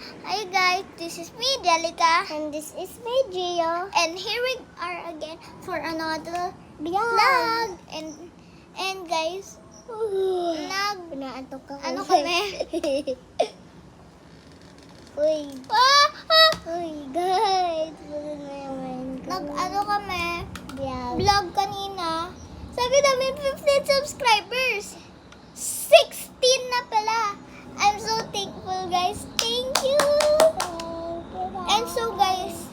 Hi guys, this is me, Delica. And this is me, Gio. And here we are again for another vlog. And guys, Pinaantok ka. ano kami? Uy. Uy, guys. Ano kami? Vlog. Vlog kanina. Sabi namin 15 subscribers. 16 na pala. I'm so thankful guys. Thank you. And so guys,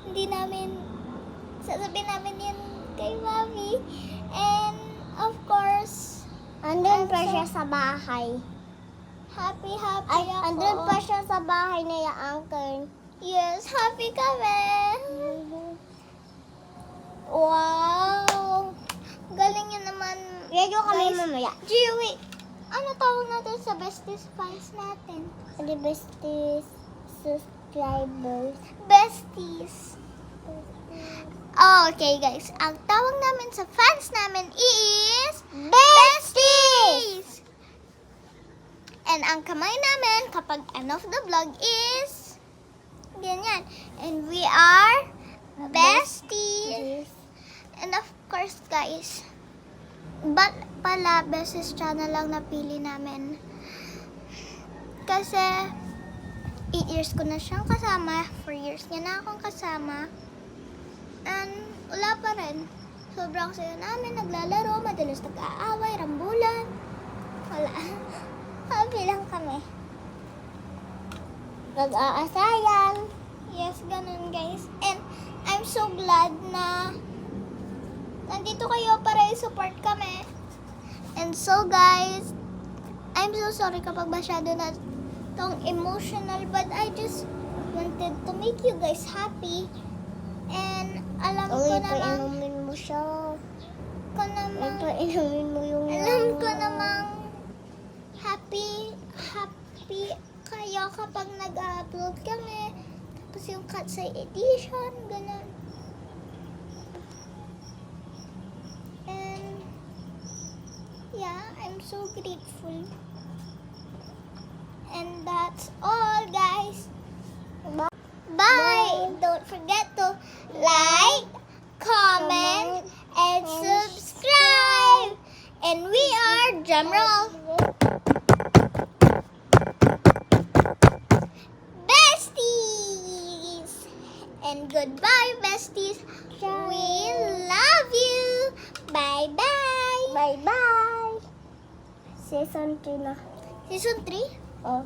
hindi namin sasabihin namin yan kay Mami. And of course, Andun pa siya sa bahay. happy Ay, ako. andun pa siya sa bahay na yung uncle. Yes, happy kami. Wow. Galing yun naman. Video kami Guys, mamaya. Gio, wait. Ano tawag natin sa besties fans natin? The besties subscribers. Besties. Okay guys, ang tawag namin sa fans namin is Besties! And ang kamay namin kapag end of the vlog is ganyan. And we are Besties. And of course guys, but pala Besties channel lang napili namin. Kasi 8 years ko na siyang kasama, 4 years niya na akong kasama. And wala pa rin. Sobrang saya namin, naglalaro, madalas nag-aaway, rambulan. Wala. Happy lang kami. Nag-aasayan. Yes, ganun guys. And I'm so glad na nandito kayo para i-support kami. And so guys, I'm so sorry kapag masyado na tong emotional, but I just wanted to make you guys happy. And alam ko Uy, namang painumin mo siya. namang Painumin mo yung... alam ko namang happy kayo kapag nag-upload kami. Tapos yung Katsay edition, ganun. And yeah, I'm so grateful. And that's all, guys. Bye! Don't forget to like, comment, and subscribe. And we are drumroll Besties. And goodbye, Besties. We love you. Bye bye. Bye-bye. Season 3 na. Season 3. Oh.